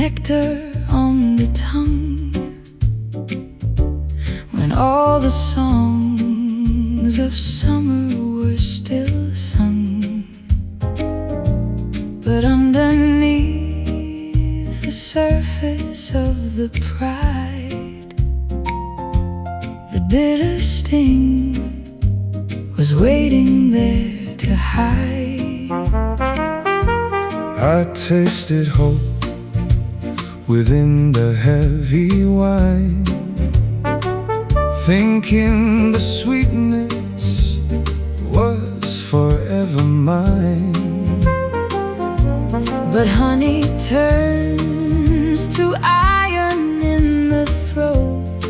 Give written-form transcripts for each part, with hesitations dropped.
nectar on the tongue, when all the songs of summer were still sung. But underneath the surface of the pride, the bitter sting was waiting there to hide. I tasted hope within the heavy wine, thinking the sweetness was forever mine. But honey turns to iron in the throat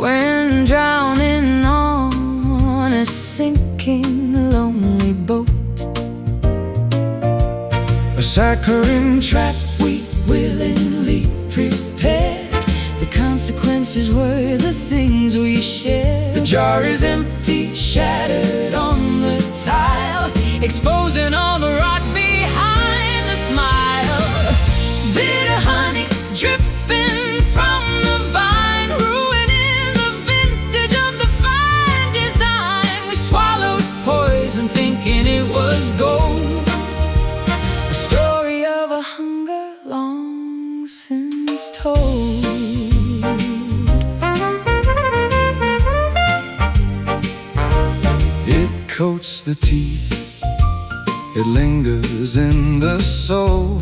when drowning on a sinking lonely boat. A saccharine trap We willingly prepared. The consequences were the things we shared. The jar is empty, shattered on the tile, exposing all the rot behind the smile. Bitter honey dripping from the vine, ruining the vintage of the fine design. We swallowed poison thinking it was gold, a story of a hunger long since told. It coats the teeth, it lingers in the soul.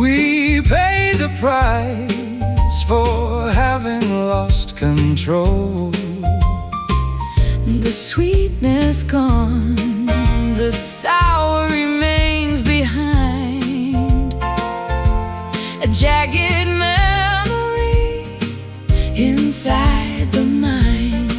We pay the price for having lost control. The sweetness gone, the sour remains behind, a jagged memory inside the mind.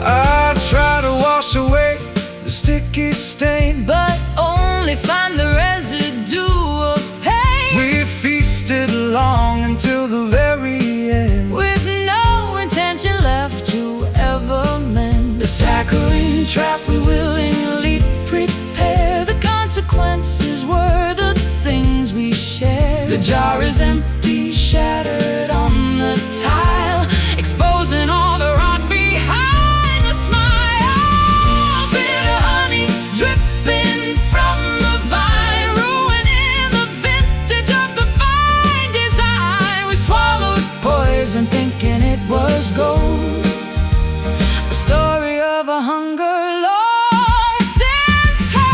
I try to wash away the sticky stain, but only find the residue of pain. we feasted long until the very end, with no intention left to ever mend. the saccharine Trap we willingly prepare. The consequences were the things we shared. The jar is empty, shattered on the tile, exposing all the rot behind the smile. Bitter honey dripping from the vine, ruining the vintage of the fine design. We swallowed poison thinking it was gold, a story of a hunger long since told.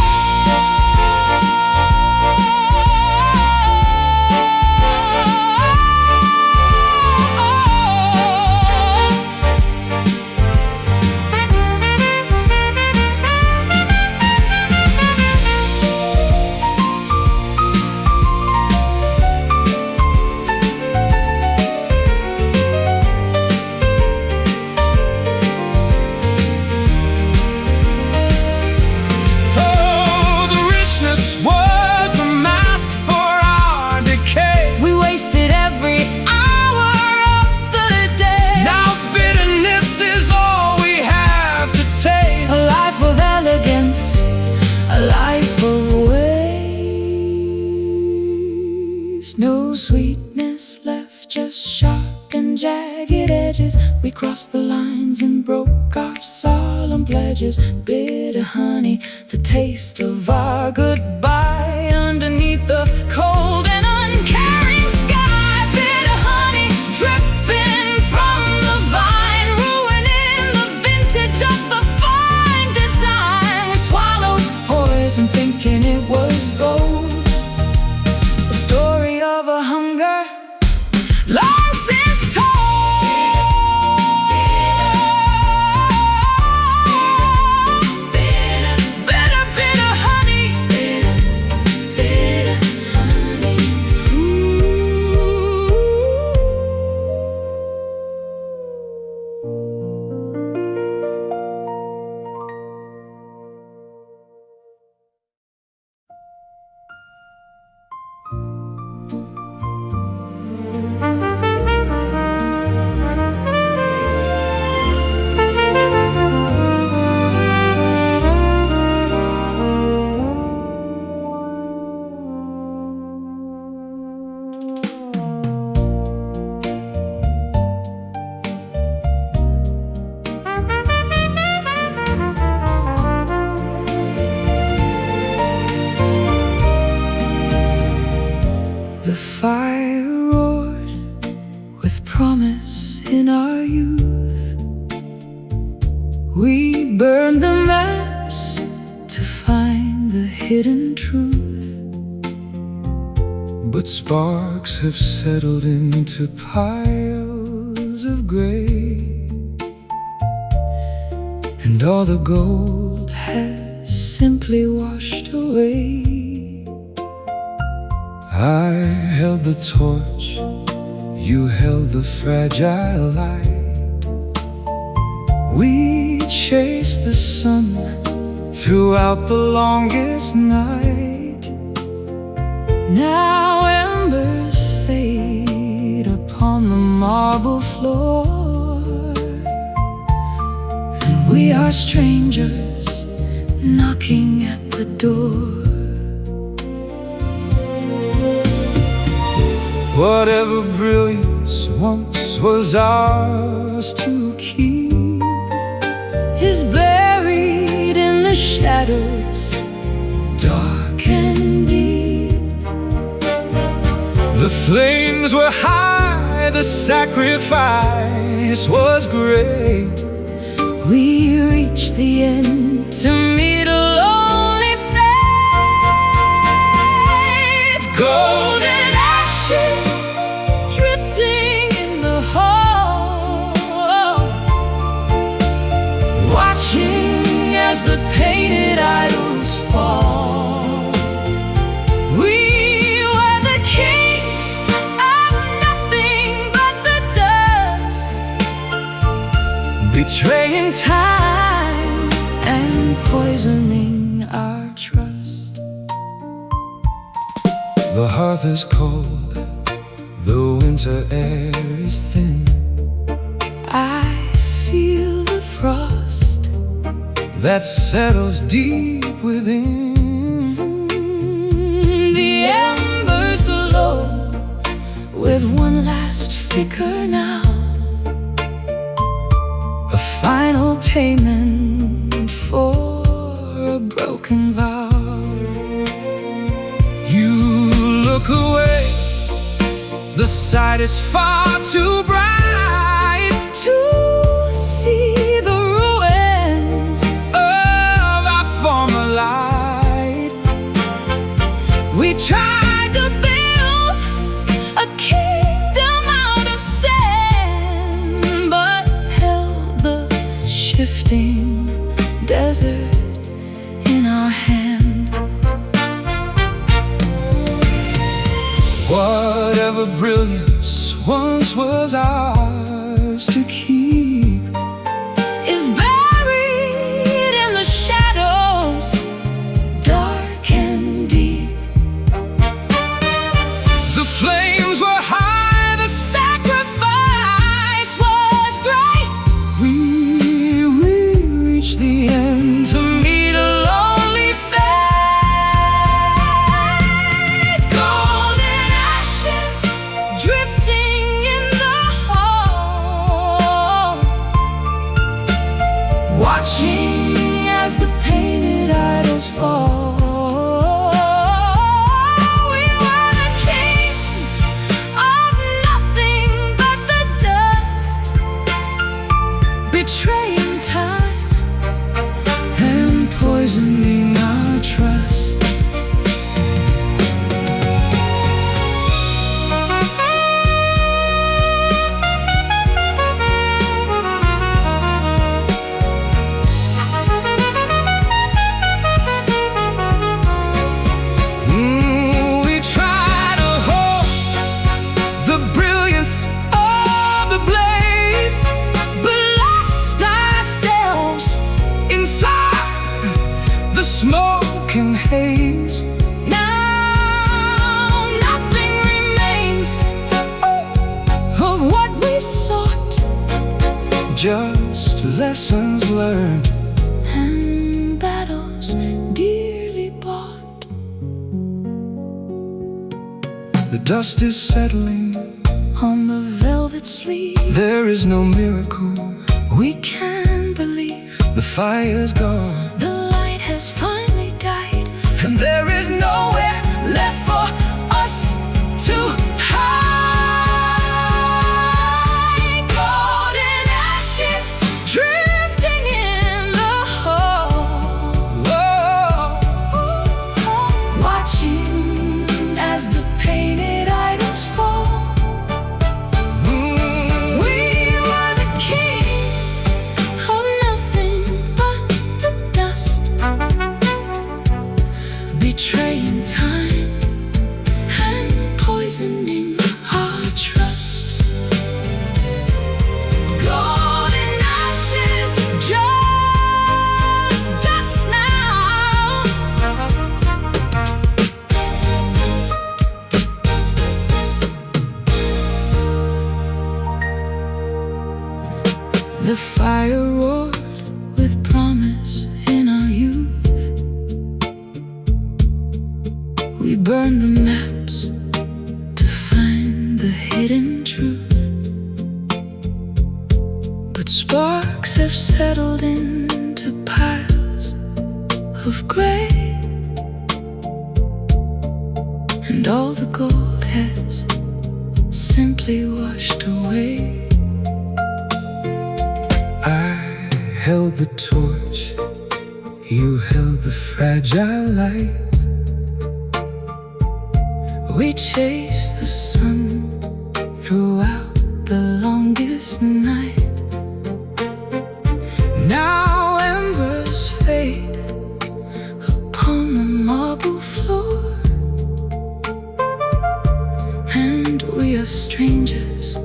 Oh, the richness was a mask for our decay. We wasted every hour of the day. Now bitterness is all we have to taste. A life of elegance, a life of waste. No sweetness left, just sharp and jagged edges. We crossed the lines and broke our solemn pledges. Bitter honey, the taste of our goodbye underneath the cold and uncaring sky. Bitter honey dripping from the vine, ruining the vintage of the fine design. We swallowed poison thinking it was gold, a story of a hunger long since told. Bitter, bitter honey, but sparks have settled into piles of gray, and all the gold has simply washed away. I held the torch, you held the fragile light. We chased the sun throughout the longest night. Now embers fade upon the marble floor, and we are strangers knocking at the door. Whatever brilliance once was ours to keep Is buried in the shadows, dark and deep. The flames were high, the sacrifice was great. We reached the end to meet a lonely fate. Golden ashes drifting in the hall, watching as the painted idols fall. We were the kings of nothing but the dust, betraying time and poisoning our trust. The hearth is cold, the winter air is thin. I feel the frost that settles deep within. The embers glow with one last flicker now, a final payment for a broken vow. You look away, the sight is far too bright To see the ruins of our former light. we tried to build, a kingdom out of sand, but held the shifting desert in our hand. Whatever brilliance once was ours to keep Is buried in the shadows, dark and deep. the flames were high, the Sacrifice was great. we reached the end To meet a lonely fate. Golden ashes drifting in the hall, watching as the painted idols fall. We were the kings of nothing but the dust, betraying time and poisoning our trust. We try to hold the brilliance of the blaze, But lost ourselves inside the smoke and haze. now, nothing remains of what we sought, Just lessons learned, and battles dearly bought. the dust is settling, On the velvet sleeve, there is no miracle. we can believe The fire's gone, the light has finally died, and there is nowhere left for us to hide. golden ashes drifting in the hall, Whoa. watching betraying time and poisoning our trust. Golden ashes, just dust now. The fire roared with promise in our youth. We burned the maps to find the hidden truth. But sparks have settled into piles of gray, and all the gold has simply washed away. I held the torch, you held the fragile light. We chased the sun throughout the longest night. Now embers fade upon the marble floor, and we are strangers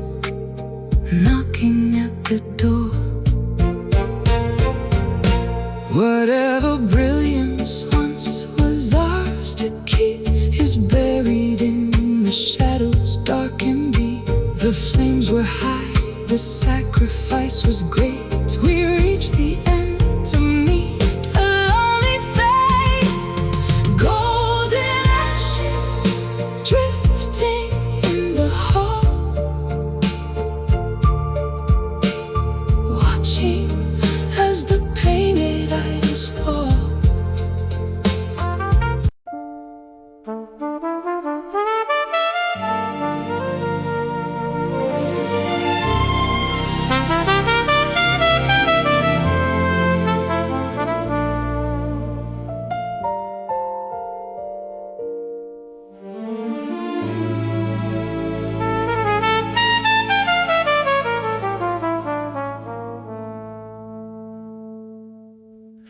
knocking at the door. Whatever brilliance once was ours to keep is buried in the shadows dark and deep. The flames were high, the sacrifice was great. We reached the end to meet a lonely fate. Golden ashes drifting in the hall, watching as the painted idols fall.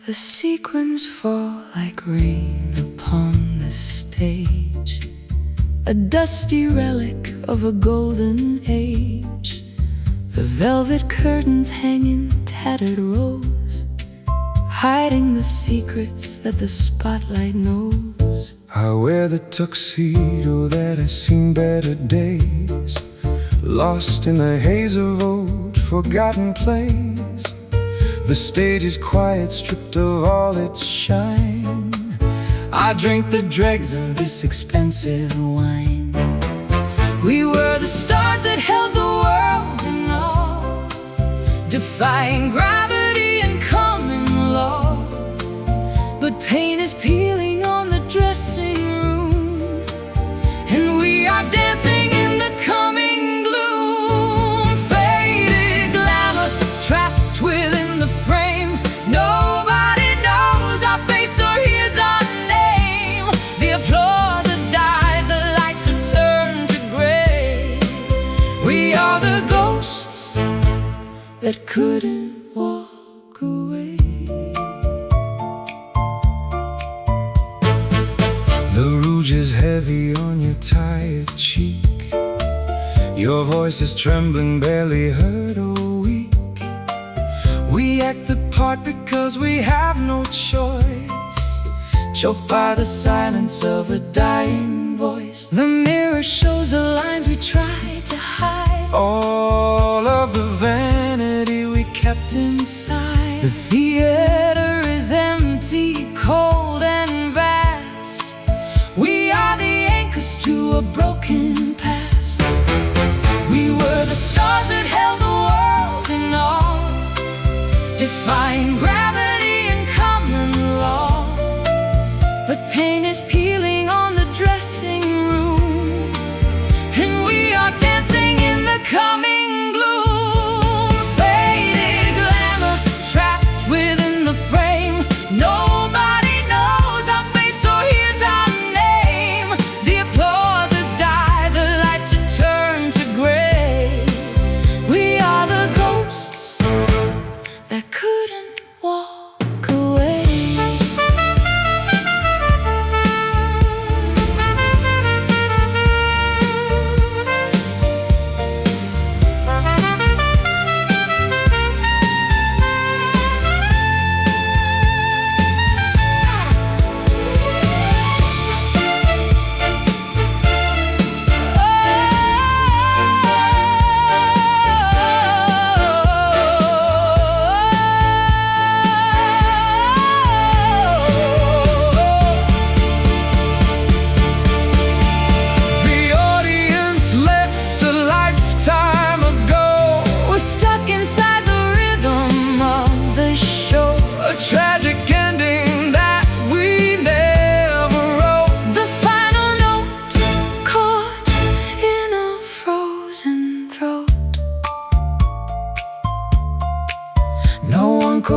The sequins fall like rain upon the stage, a dusty relic of a golden age. The velvet curtains hang in tattered rows, hiding the secrets that the spotlight knows. I wear the tuxedo that has seen better days, lost in the haze of old forgotten plays. The stage is quiet, stripped of all its shine. I drink the dregs of this expensive wine. We were the stars that held the world in awe, defying gravity and common law. But paint is peeling on the dressing room, and we are dancing in the coming gloom. Faded glamour, trapped within the frame. Nobody knows our face or hears our name. The applause has died, the lights have turned to gray. We are the ghosts that couldn't walk away. The rouge is heavy on your tired cheek. Your voice is trembling, barely heard or weak. We act the part because we have no choice, choked by the silence of a dying voice. The mirror shows the lines we tried to hide, all of the vanity we kept inside. The theater is empty, cold and vast. We are the anchors to a broken past. We were the stars that held the world in awe, defying gravity and common law. But paint is peeling on the dressing room, and we are dancing in the coming gloom. Faded glamour, trapped within the frame. Nobody knows our face or hears our name. The applause has died, the light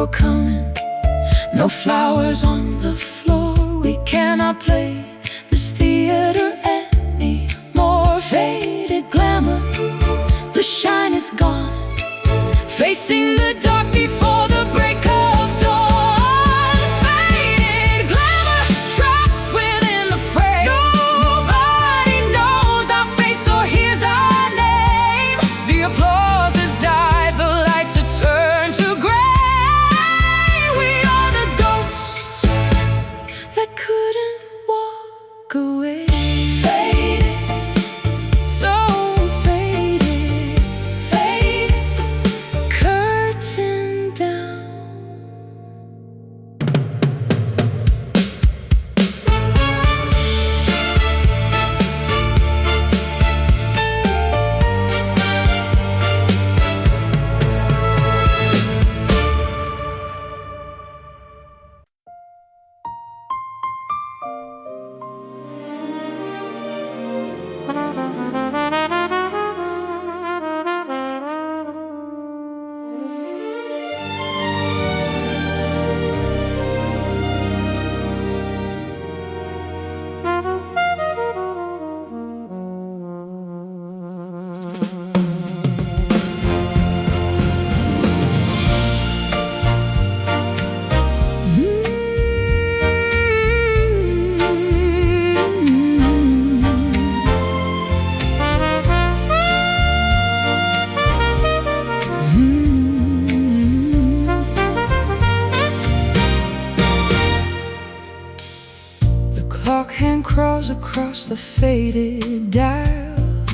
you're coming. No flowers on the floor. We cannot play this theater anymore. Faded glamour, the shine is gone. Facing the dark before the break of dawn. Faded glamour, trapped within the frame. Nobody knows our face or hears our name. The applause has died, the lights are turned to gray. We are the ghosts that couldn't walk away. Faded, so faded, faded, curtain down. Clock hand crawls across the faded dial.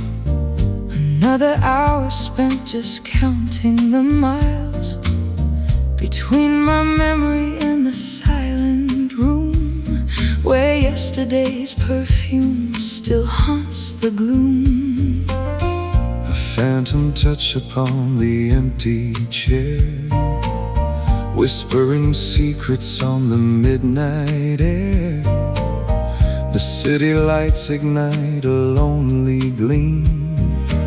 Another hour spent just counting the miles between my memory and the silent room where yesterday's perfume still haunts the gloom. A phantom touch upon the empty chair, whispering secrets on the midnight air. The city lights ignite a lonely gleam,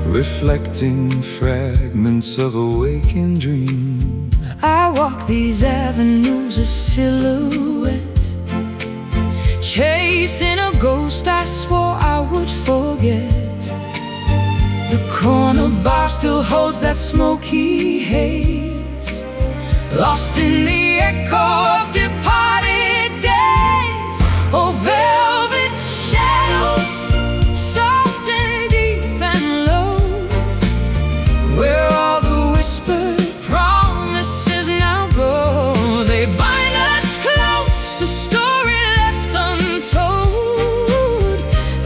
reflecting fragments of a waking dream. I walk these avenues a silhouette, chasing a ghost I swore I would forget. The corner bar still holds that smoky haze, lost in the echo of departed days. Oh, velvet shadows, soft and deep and low, where all the whispered promises now go. They bind us close, a story left untold,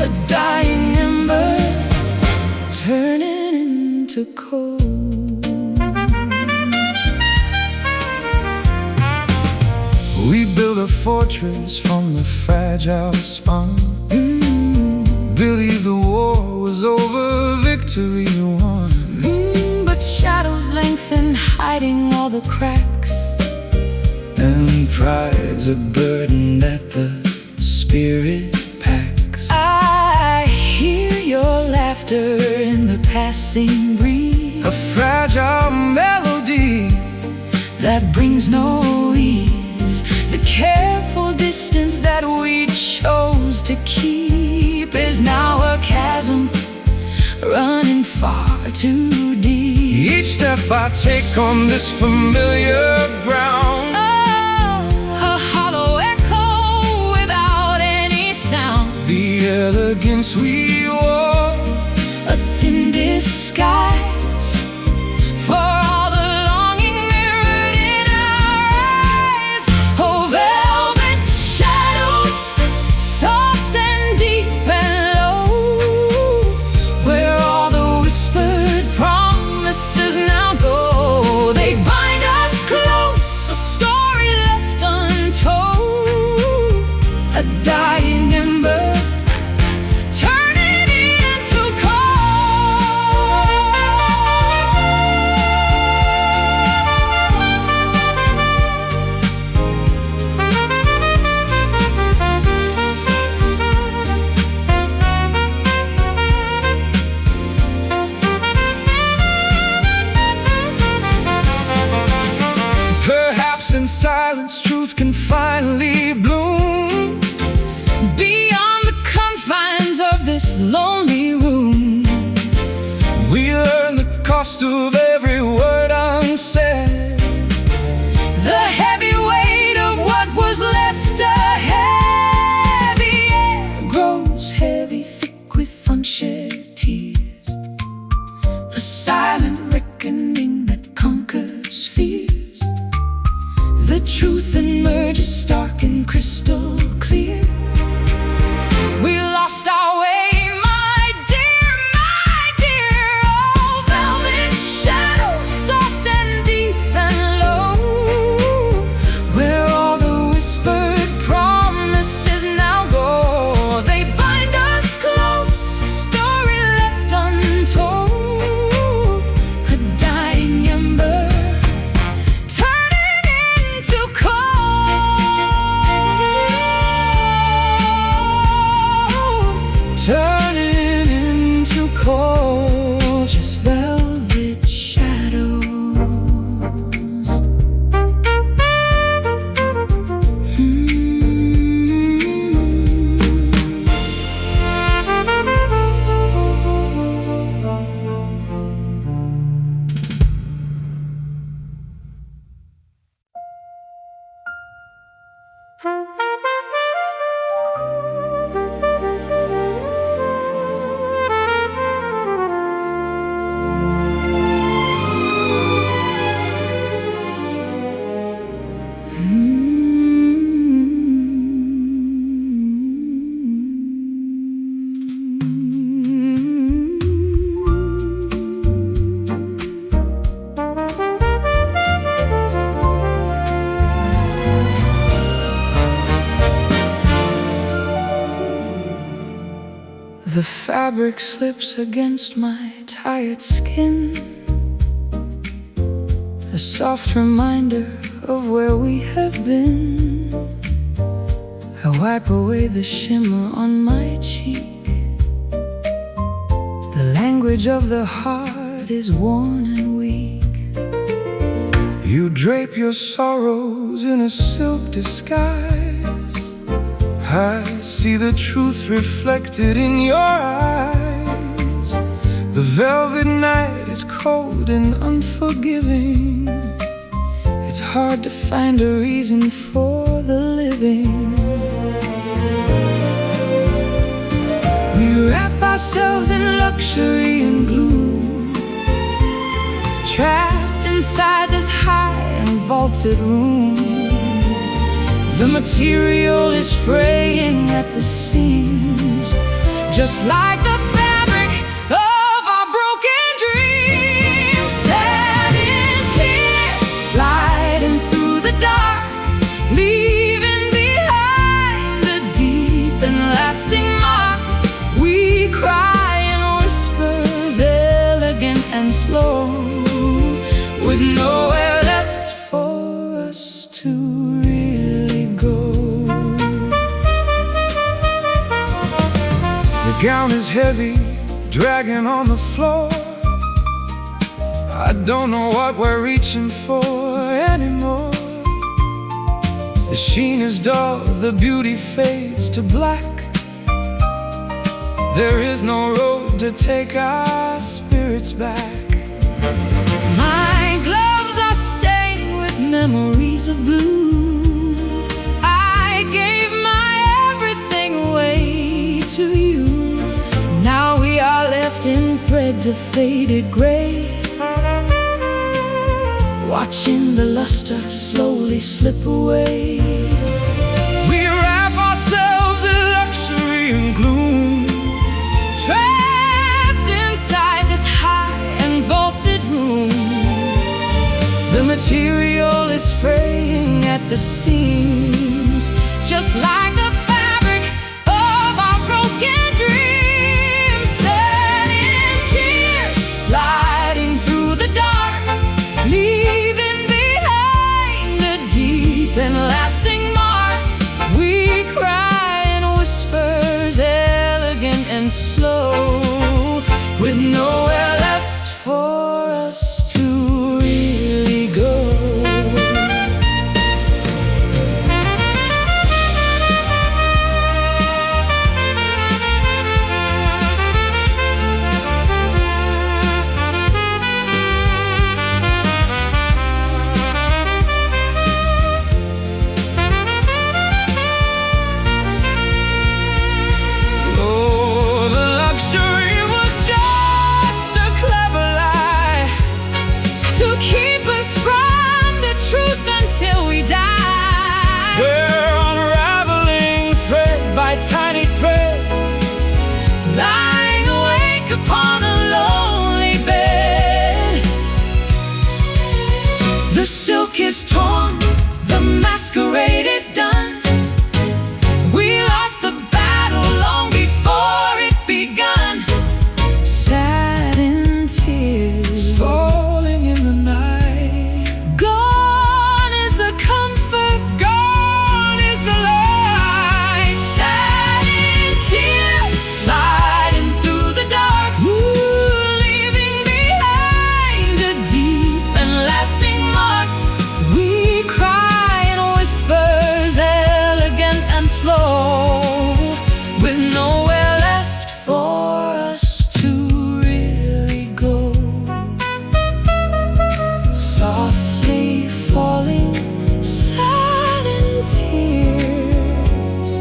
a dying ember turning into cold. We built a fortress from the fragile spine. Believed the war was over, victory won. But shadows lengthen, hiding all the cracks, And pride's a burden that the spirit packs. I hear your laughter in the passing breeze, A fragile melody that brings no ease. The careful distance that we chose to keep is now a chasm running far too deep. Each step I take on this familiar ground, Oh, a hollow echo without any sound. the elegance we wore, A thin disguise for all the longing mirrored in our eyes. Oh, velvet shadows, soft and deep and low, where all the whispered promises now go. They bind us close, a story left untold, a dying ember turning into cold. The fabric slips against my tired skin, a soft reminder of where we have been. I wipe away the shimmer on my cheek. The language of the heart is worn and weak. You drape your sorrows in a silk disguise. I see the truth reflected in your eyes. The velvet night is cold and unforgiving. It's hard to find a reason for the living. We wrap ourselves in luxury and gloom, trapped inside this high and vaulted room. The material is fraying at the seams, just like the fabric of our broken dreams. Sad in tears, sliding through the dark, leaving behind a deep and lasting mark. We cry in whispers, elegant and slow, with nowhere left for us to The gown is heavy, dragging on the floor. I don't know what we're reaching for anymore. The sheen is dull, the beauty fades to black. There is no road to take our spirits back. My gloves are stained with memories of blue. I gave my everything away to you. Now we are left in threads of faded gray, watching the luster slowly slip away. We wrap ourselves in luxury and gloom, Trapped inside this high and vaulted room. The material is fraying at the seams, just like the fabric of our broken dreams. Sad in tears, sliding through the dark, leaving behind a deep and lasting mark. We cry in whispers, elegant and slow, with nowhere left for us to really go. oh, the luxury was just a clever lie To keep us from the truth until we die. We're unraveling thread by tiny thread, Lying awake upon a lonely bed. The silk is torn, the masquerade is done. We lost the battle long before it begun. Sad in tears, falling in the night. gone is the comfort, Gone is the light. sad in tears, sliding through the dark, leaving behind a deep and lasting mark. We cry in whispers, elegant and slow, with nowhere left for us to really go. Softly falling, sad in tears.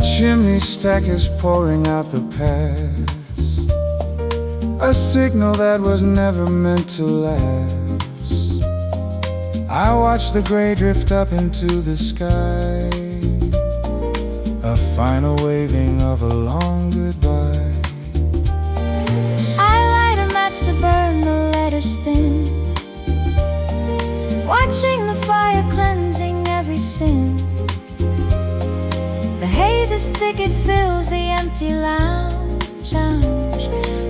chimney stack is pouring out the past, a signal that was never meant to last. I watch the gray drift up into the sky, a final waving of a long goodbye. I light a match to burn the letters thin, watching the fire cleansing every sin. The haze is thick, it fills the empty lounge.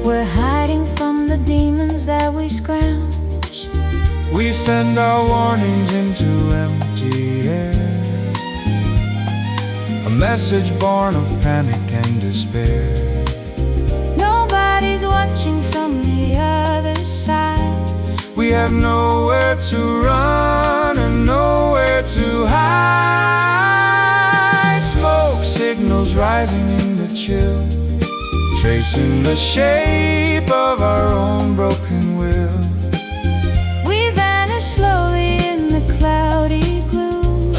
We're hiding from the demons that we scrounge. We send our warnings into empty air, a message born of panic and despair. Nobody's watching from the other side. We have nowhere to run and nowhere to hide. Smoke signals rising in the chill, tracing the shape of our own broken will. We vanish slowly in the cloudy gloom,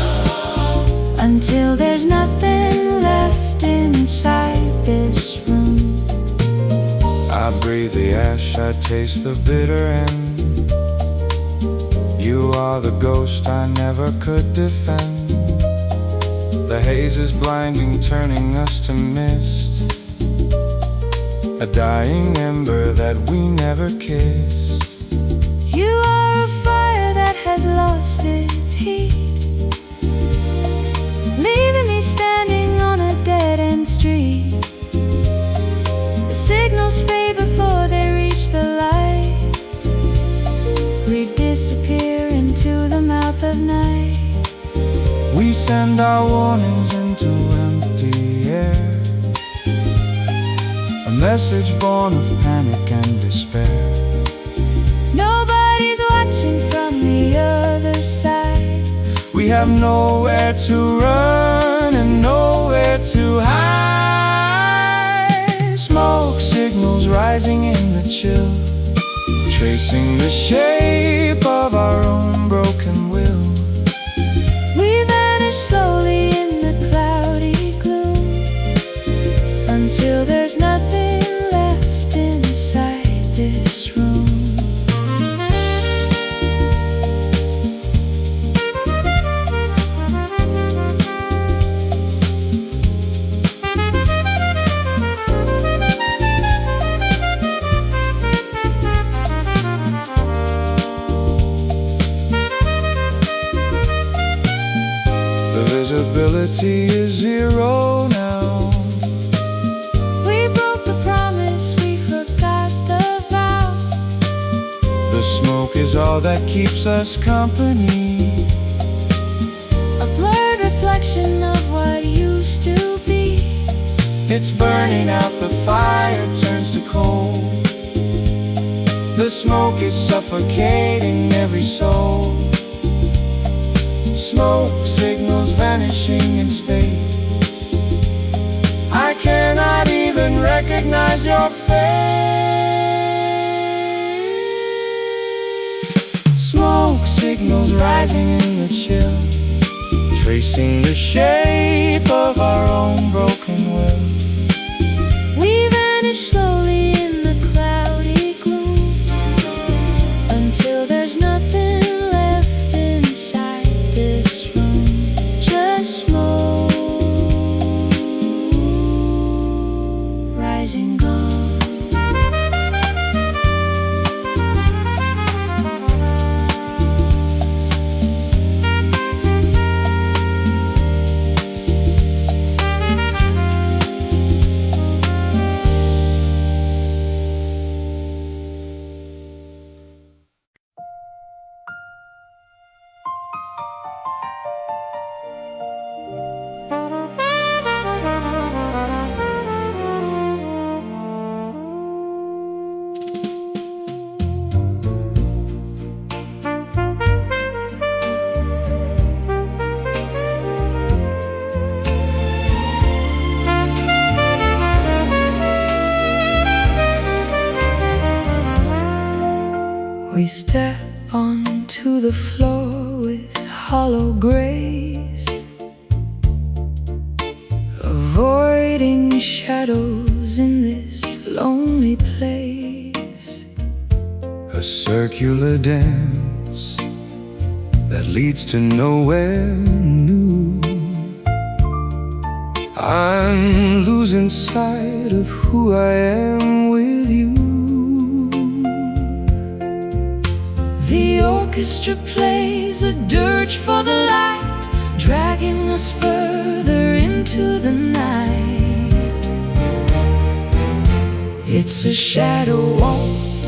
until there's nothing left inside this room. I breathe the ash, I taste the bitter end. You are the ghost I never could defend. The haze is blinding, turning us to mist, a dying ember that we never kissed. You are a fire that has lost its heat, leaving me standing on a dead-end street. The signals fade before they reach the light. We disappear into the mouth of night. We send our warnings into empty air, a message born of panic and despair. Nobody's watching from the other side. We have nowhere to run and nowhere to hide. Smoke signals rising in the chill, tracing the shape of our own broken will. We vanish slowly in the cloudy gloom, until there's nothing left inside this room. The visibility is zero now. We broke the promise, we forgot the vow. The smoke is all that keeps us company, A blurred reflection of what used to be. it's burning out, the fire turns to coal. The smoke is suffocating every soul. Smoke signals vanishing in space. I cannot even recognize your face. Smoke signals rising in the chill, tracing the shape of our own broken will. We vanish slowly in the cloudy gloom, until there's nothing left inside this room. Just smoke, rising gold. We step onto the floor with hollow grace, a circular dance that leads to nowhere new. I'm losing sight of who I am with you. The orchestra plays a dirge for the light, dragging us further into the night. It's a shadow waltz,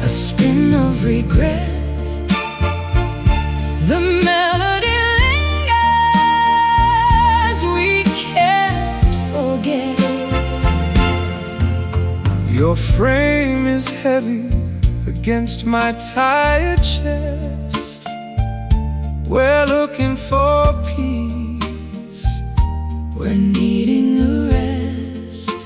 a spin of regret. The melody lingers, we can't forget. Your frame is heavy against my tired chest. We're looking for peace, we're needing a rest.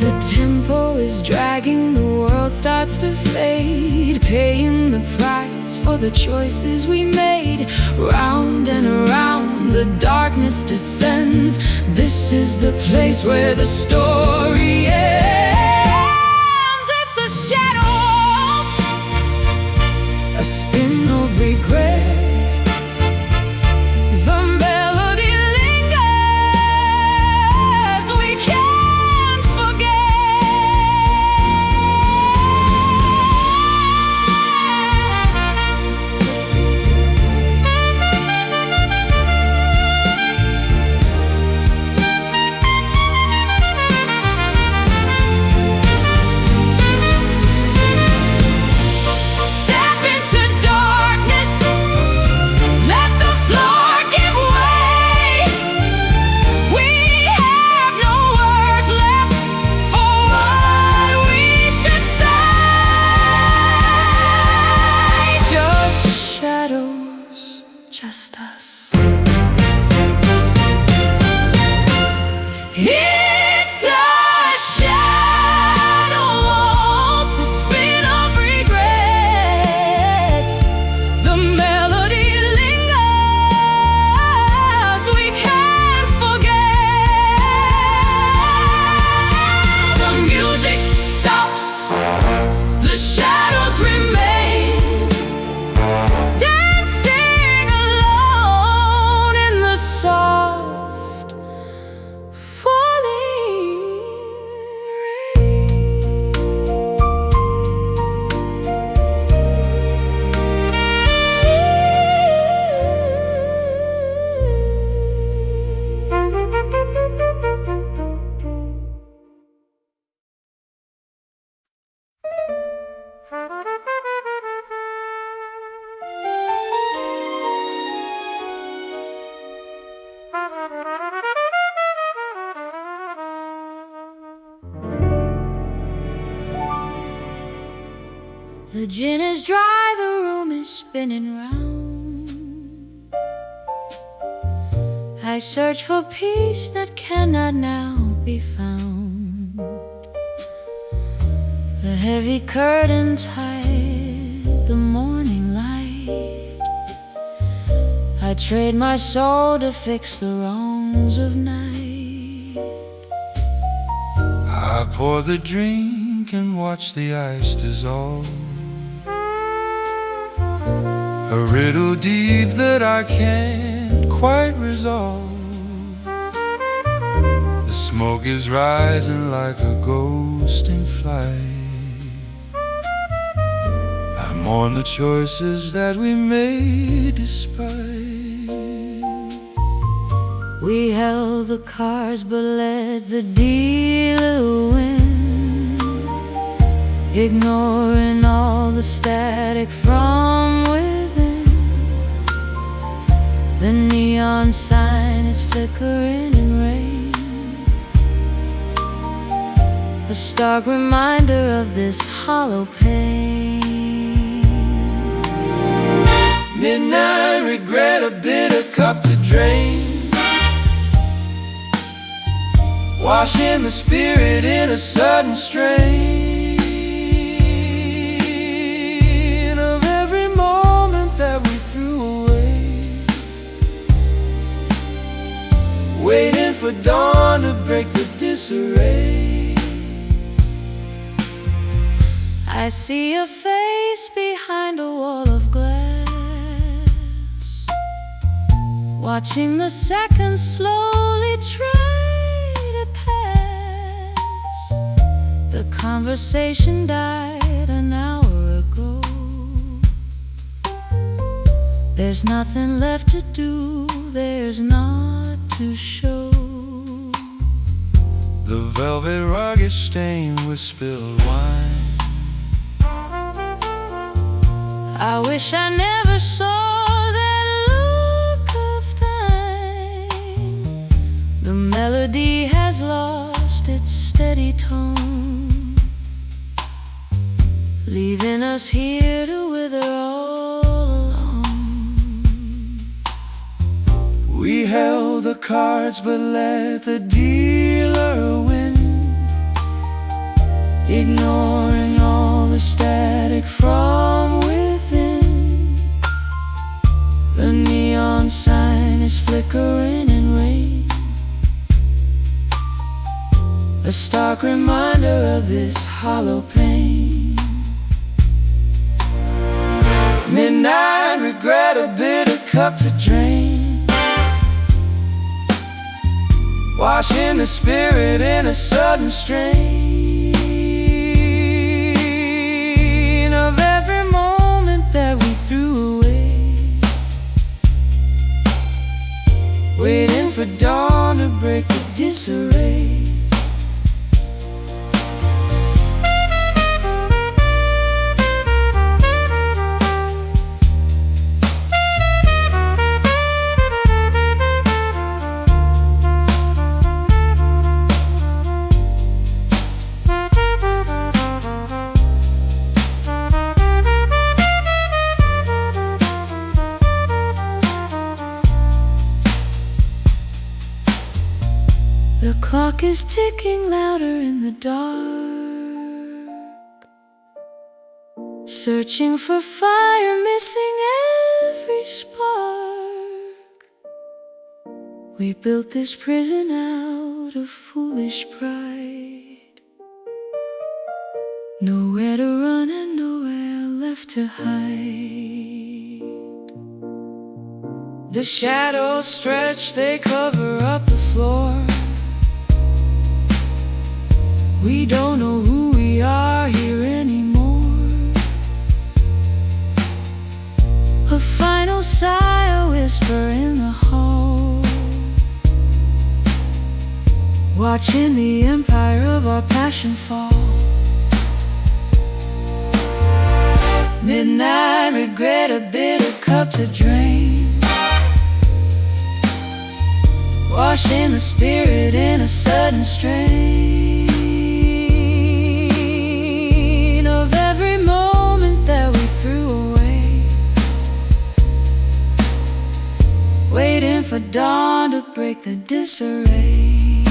The tempo is dragging, the world starts to fade, paying the price for the choices we made. Round and around the darkness descends. This is the place where the story ends. It's a shadow waltz, a spin of regret. The melody lingers, we can't just us. It's a shadow waltz, a spin of regret. The melody lingers, we can't forget. The music stops, the shadows remain, dancing alone in the soft falling The gin is dry, the room is spinning round. I search for peace that cannot now be found. The heavy curtains hide the morning light. I trade my soul to fix the wrongs of night. I pour the drink and watch the ice dissolve. A riddle deep that I can't quite resolve. The smoke is rising like a ghost in flight. I mourn the choices that we made despite. We held the cards but let the dealer win, ignoring all the static from within. The neon sign is flickering in rain, a stark reminder of this hollow pain. Midnight regret, a bitter cup to drain, washing the spirit in a sudden strain of every moment that we threw away, waiting for dawn to break the disarray. I see a face behind a wall of glass, watching the seconds slowly try to pass. The conversation died an hour ago. There's nothing left to do, there's not to show. The velvet rug is stained with spilled wine. I wish I never saw that look of thine. The melody has lost its steady tone, leaving us here to wither all alone. We held the cards but let the dealer win, ignoring all the static from within. The neon sign is flickering in rain, a stark reminder of this hollow pain. Midnight regret, a bitter cup to drain, washing the spirit in a sudden strain of every moment that we threw away, waiting for dawn to break the disarray. The clock is ticking louder in the dark, searching for fire, missing every spark. We built this prison out of foolish pride, nowhere to run and nowhere left to hide. The shadows stretch, they cover up the floor. We don't know who we are here anymore. A final sigh, a whisper in the hall, watching the empire of our passion fall. Midnight regret, a bitter cup to drain, washing the spirit in a sudden strain of every moment that we threw away, waiting for dawn to break the disarray.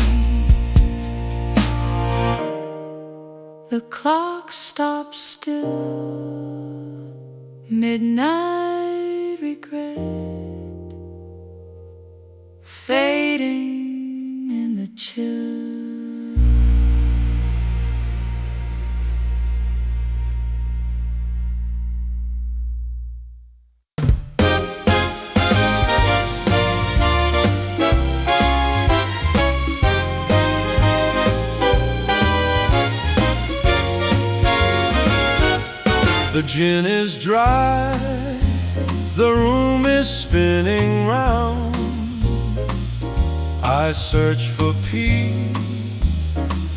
The clock stops still, midnight regret, fading in the chill. The gin is dry, the room is spinning round. I search for peace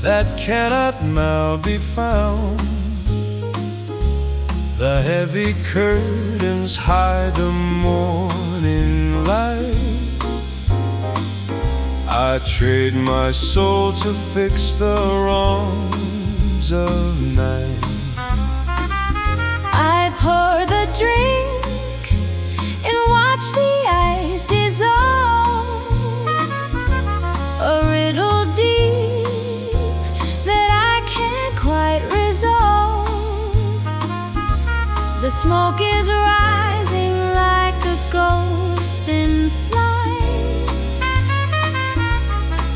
that cannot now be found. The heavy curtains hide the morning light. I trade my soul to fix the wrongs of night. I pour the drink and watch the ice dissolve, a riddle deep that I can't quite resolve. The smoke is rising like a ghost in flight.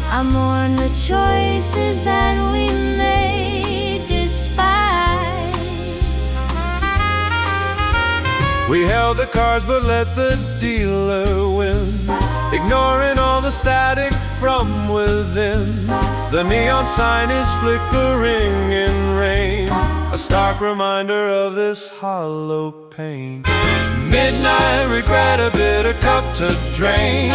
I mourn the choices that we made despite cards but let the dealer win, ignoring all the static from within. The neon sign is flickering in rain, a stark reminder of this hollow pain. Midnight regret, a bitter cup to drain,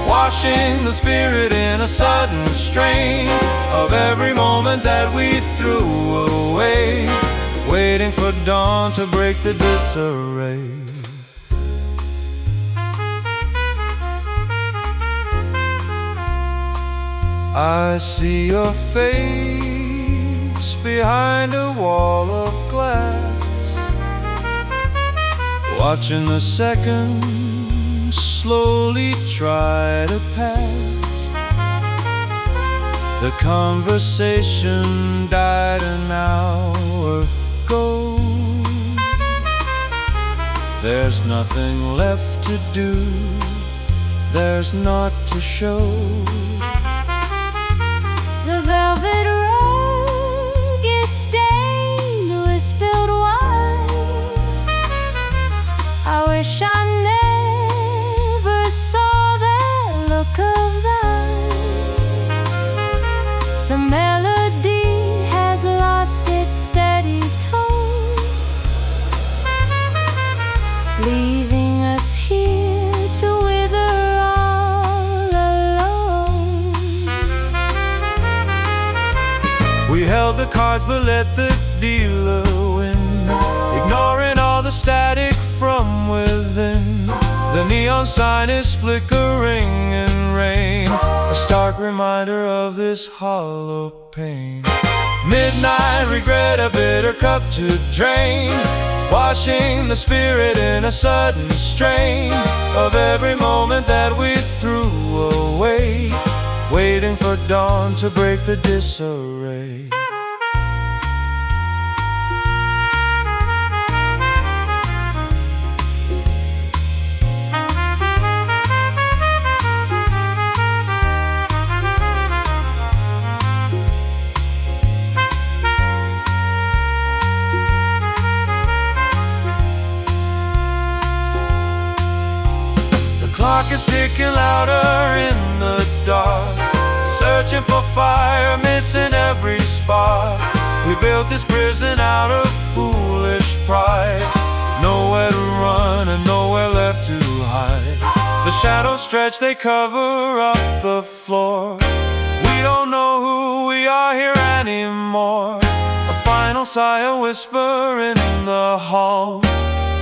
washing the spirit in a sudden strain of every moment that we threw away, waiting for dawn to break the disarray. I see your face behind a wall of glass, watching the seconds slowly try to pass. The conversation died an hour ago. There's nothing left to do, there's naught to show. The velvet rug is stained with spilled wine. I wish I never saw that look of thine. The melody has lost its steady tone, leaving us here to wither all alone. We held the cards but let the dealer win, ignoring all the static from within. The neon sign is flickering in rain, a stark reminder of this hollow pain. Midnight regret, a bitter cup to drain, washing the spirit in a sudden strain of every moment that we threw away, waiting for dawn to break the disarray. The clock is ticking louder in the dark, searching for fire, missing every spark. We built this prison out of foolish pride, nowhere to run and nowhere left to hide. The shadows stretch, they cover up the floor. We don't know who we are here anymore. A final sigh, a whisper in the hall,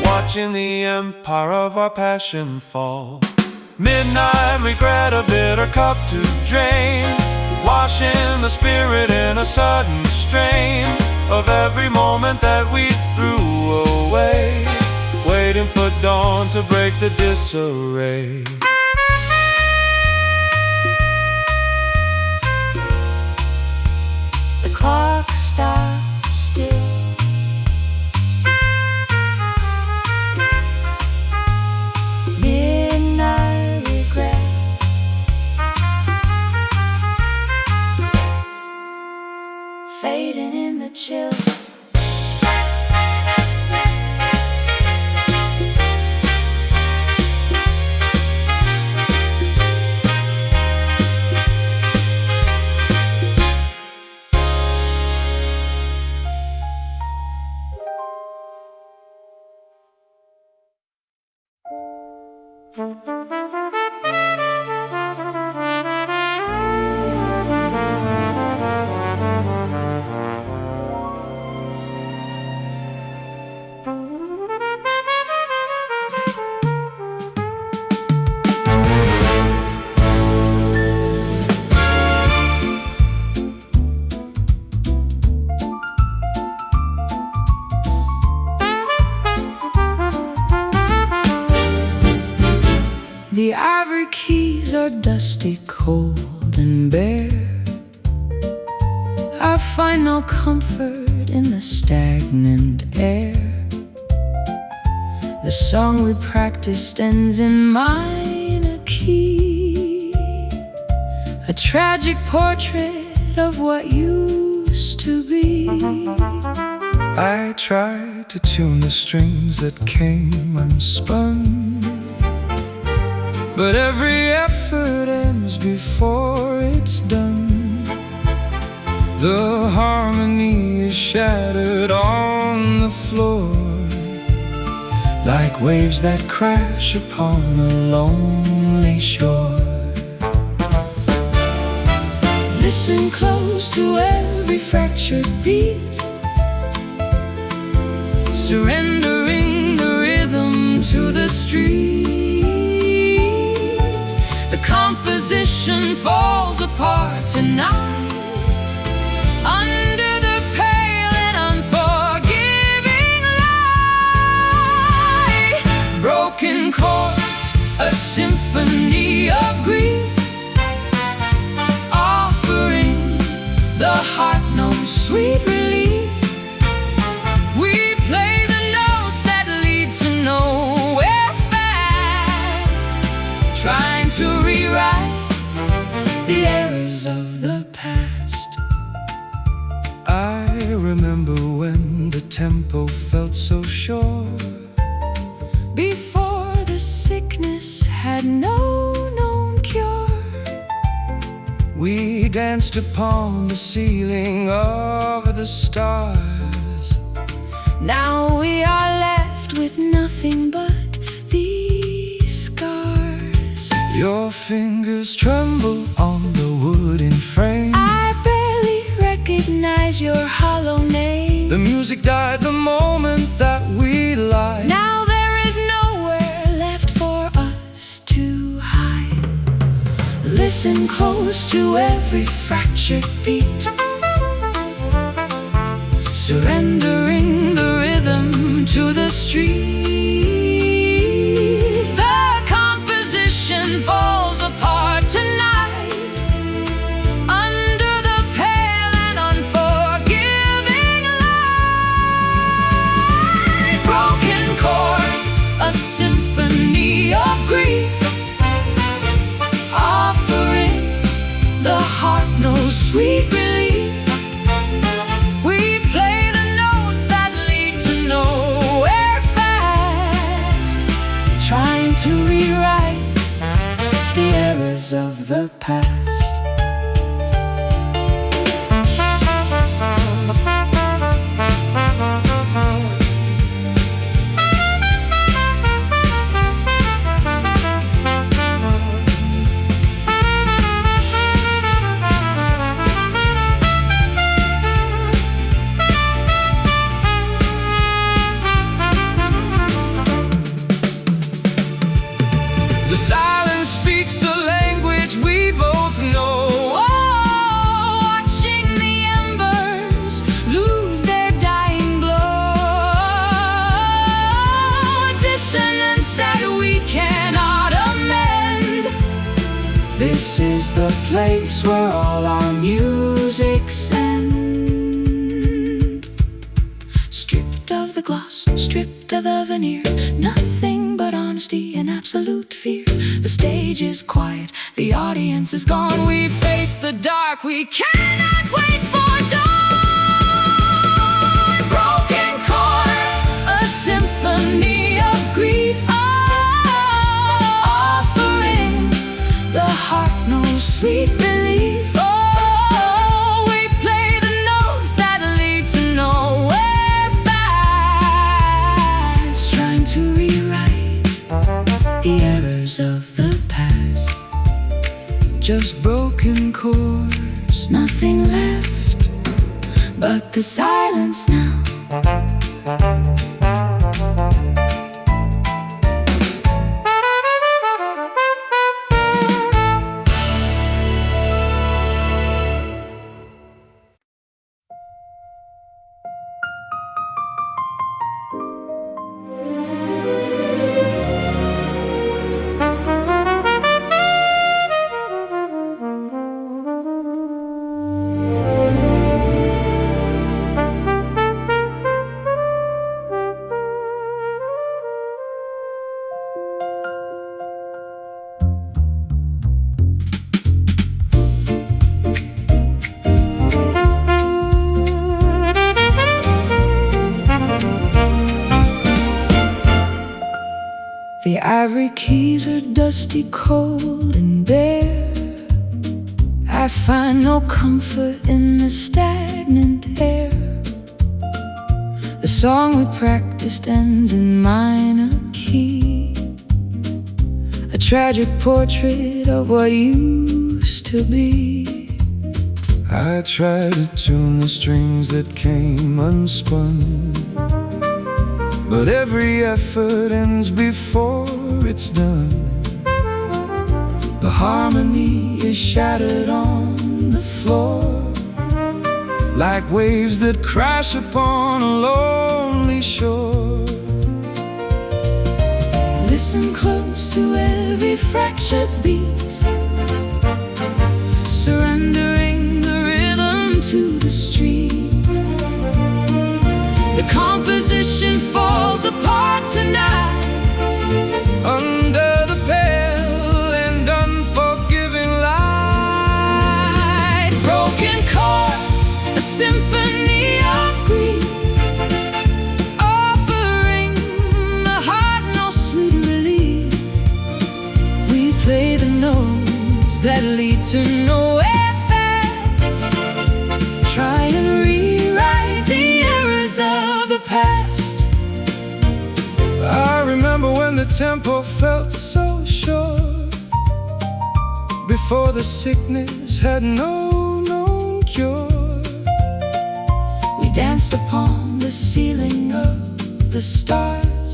watching the empire of our passion fall. Midnight regret, a bitter cup to drain, washing the spirit in a sudden strain of every moment that we threw away, waiting for dawn to break the disarray. The clock stops still, midnight regret, fading in the chill. The ivory keys are dusty, cold and bare. I find no comfort in the stagnant air. The song we practiced ends in minor key, a tragic portrait of what used to be. I tried tried to tune the strings that came unspun, but every effort ends before it's done. The harmony is shattered on the floor, like waves that crash upon a lonely shore. Listen close to every fractured beat, surrendering the rhythm to the street. The composition falls apart tonight under the pale and unforgiving light. Broken chords, a symphony of grief, offering the heart no sweet relief. We play the notes that lead to nowhere fast, trying to rewrite the errors of the past. I remember when the tempo felt so sure, before the sickness had no known cure. we danced upon the ceiling of the stars. Now we are left with nothing but these scars. Your fingers tremble on the wooden frame. I barely recognize your hollow name. The music died the moment that we lied. Now there is nowhere left for us to hide. Listen close to every fractured beat, surrendering the rhythm to the street. The composition falls apart tonight under the pale and unforgiving light. Broken chords, a symphony of grief, offering the heart no sweet relief. We play the notes that lead to nowhere fast, trying to rewrite the errors of the past. The silence speaks a language we both know. Oh, watching the embers lose their dying glow, dissonance that we cannot amend. This is the place where all our musics end. Stripped of the gloss, stripped of the veneer, nothing but honesty and absolute fear. The stage is quiet, the audience is gone. We face the dark, we cannot wait for dawn. Broken chords, a symphony of grief, offering the heart no sweet relief. Oh, we play the notes that lead to nowhere fast, trying to rewrite the errors of the past. Just broken chords, Nothing left but the silence now. Ivory keys are dusty, cold, and bare. I find no comfort in the stagnant air. The song we practiced ends in minor key, a tragic portrait of what used to be. I try to tune the strings that came unspun, but every effort ends before it's done. The harmony is shattered on the floor, like waves that crash upon a lonely shore. Listen close to every fractured beat, surrendering the rhythm to the street. The composition falls apart tonight, Under the pale and unforgiving light. broken chords, a symphony of grief, offering the heart no sweet relief. We play the notes that lead to nowhere fast, try and rewrite the errors of the past. I remember when the tempo felt so sure, before the sickness had no known cure. We danced upon the ceiling of the stars.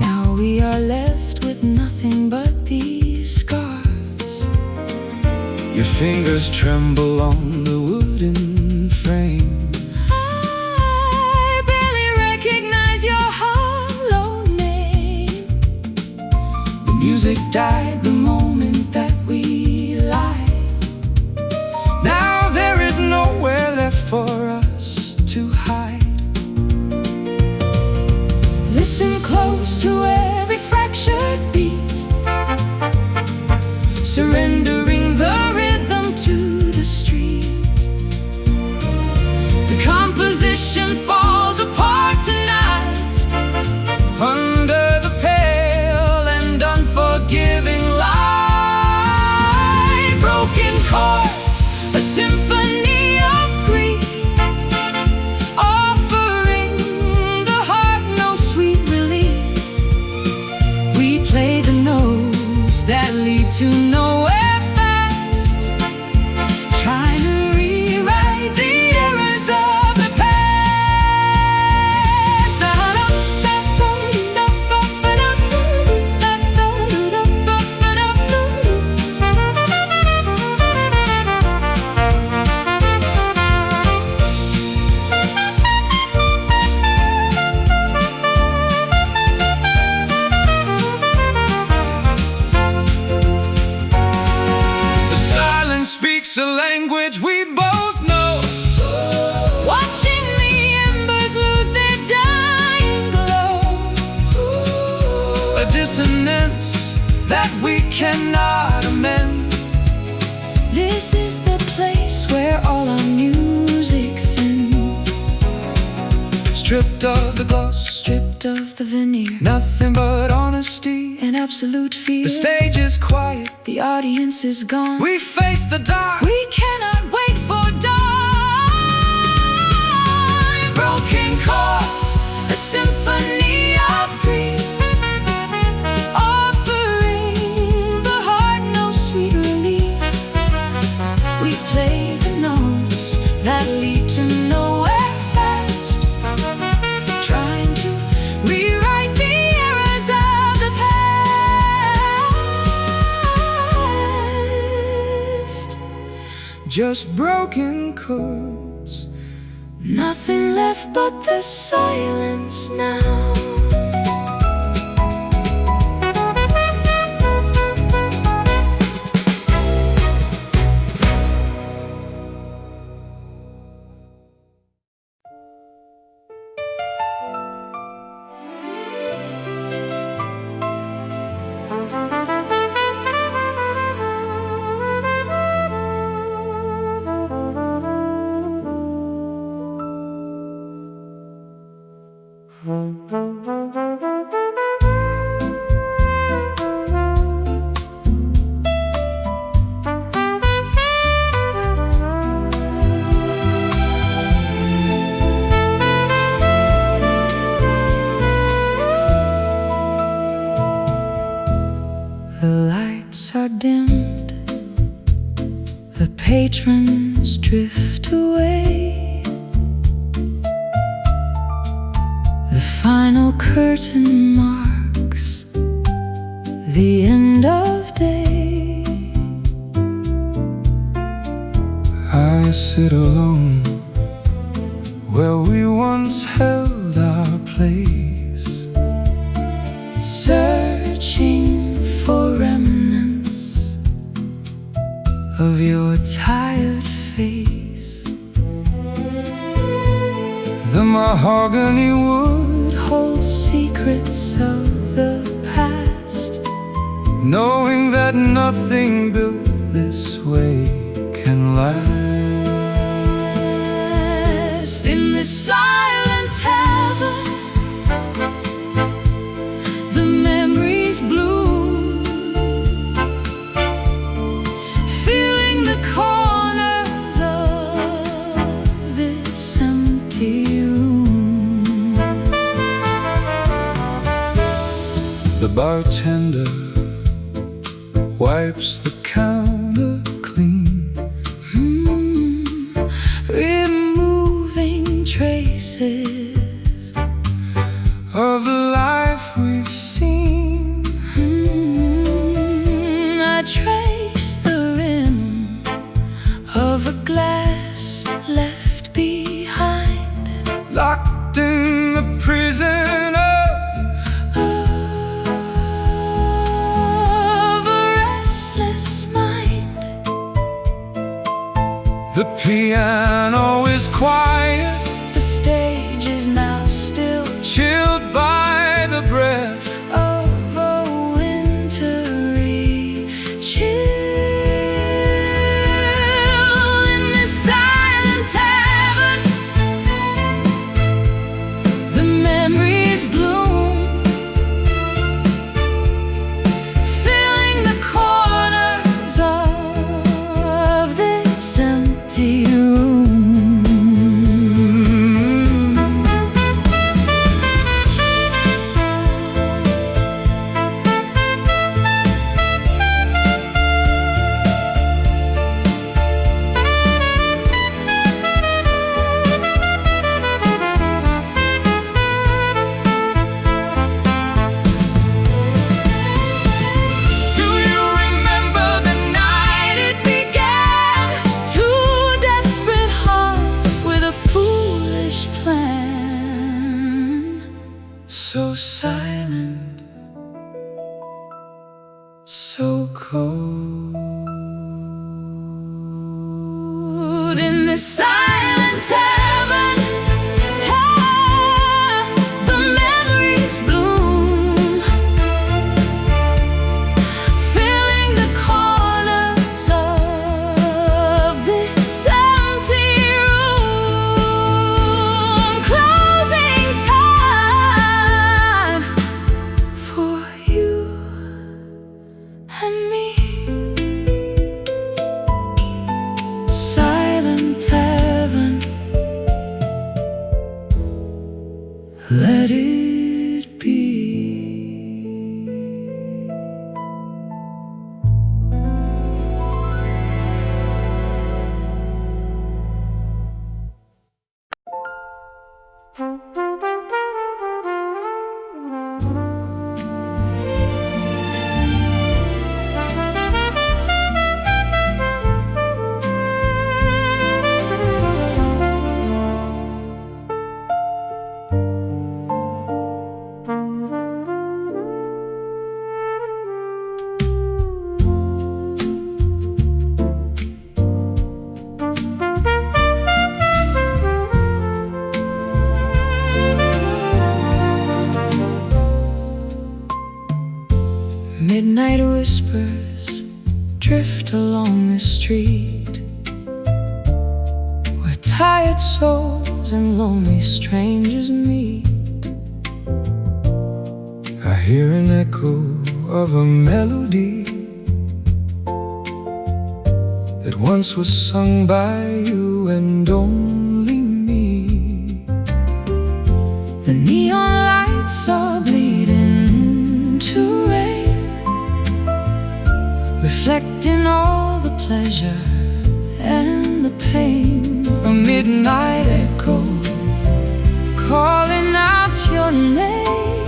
Now we are left with nothing but these scars. Your fingers tremble on the wooden frame. I barely recognize your hollow name. The music Died the moment that we lied. Now there is nowhere left for us to hide. Listen close to every fractured beat, surrendering the rhythm to the street. The composition falls apart tonight, Under the pale and unforgiving light. broken chords, a symphony of grief, offering the heart no sweet relief. We play the notes that lead to nowhere fast, trying to rewrite the errors of the past. The silence speaks a language we both know. Watching the embers lose their dying glow, A dissonance that we cannot amend. this is the place where all our music's in, Stripped of the gloss, stripped of the veneer, nothing but honesty. and absolute fear. The stage is quiet, The audience is gone. we face the dark. We cannot wait for dawn. Broken chords, a symphony of grief, offering the heart no sweet relief. We play the notes that lead to nowhere fast, trying to rewrite the errors of the past. Just broken chords. Nothing left but the silence now. The lights are dimmed, the patrons drift away. The final curtain marks the end of day. I sit alone where we once held our place, searching for remnants of your tired face. the mahogany wood, Holds secrets of the past, knowing that nothing built this way can last. In this silent tavern, the memories bloom, filling the corners of this empty room. The bartender wipes the counter clean, removing traces of the life we've seen. I trace the rim of a glass left behind, Locked in the prison of a restless mind. the piano is quiet, The stage is now still, chilled by the breath of a wintry chill. In this silent tavern, the memories bloom, filling the corners of this empty room. Do you remember the night it began? Two desperate hearts with a foolish plan. So silent, so cold. In this silent tavern, the memories bloom, filling the corners of this empty room. Closing time for you and me. Silent tavern, let it be. Midnight whispers drift along the street, where tired souls and lonely strangers meet. I hear an echo of a melody that once was sung by you and only me. The neon lights are bleeding into rain, reflecting all the pleasure and the pain. A midnight echo calling out your name,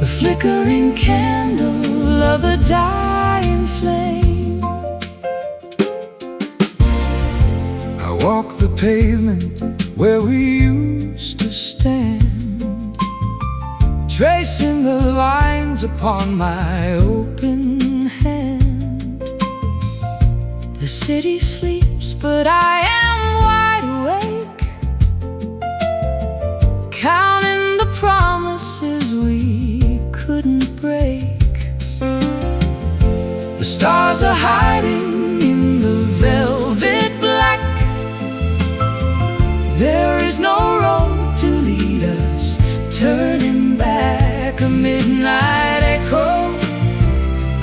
the flickering candle of a dying flame. I walk the pavement where we used to stand, tracing the lines upon my open hand. The city sleeps, but I am wide awake, counting the promises we couldn't break. The stars are hiding in the velvet black. There is no road to lead us turning back. A midnight echo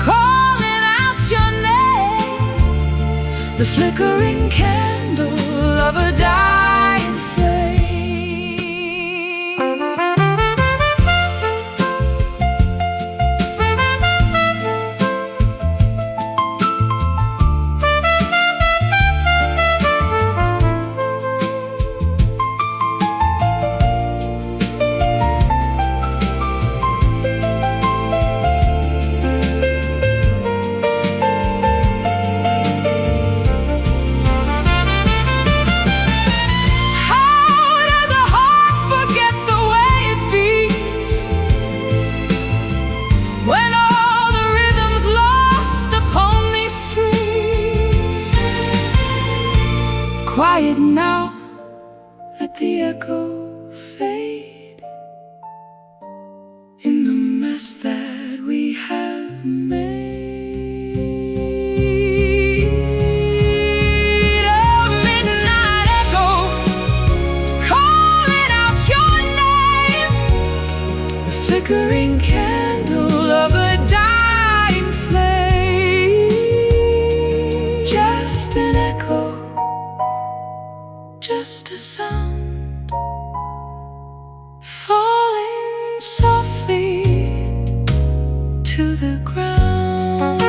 calling out your name, the flickering candle of a dying flame. Quiet now, let the echo fade in the mess that we have made. A midnight echo calling out your name, the flickering candle of a dying flame. Just an echo, just a sound falling softly to the ground.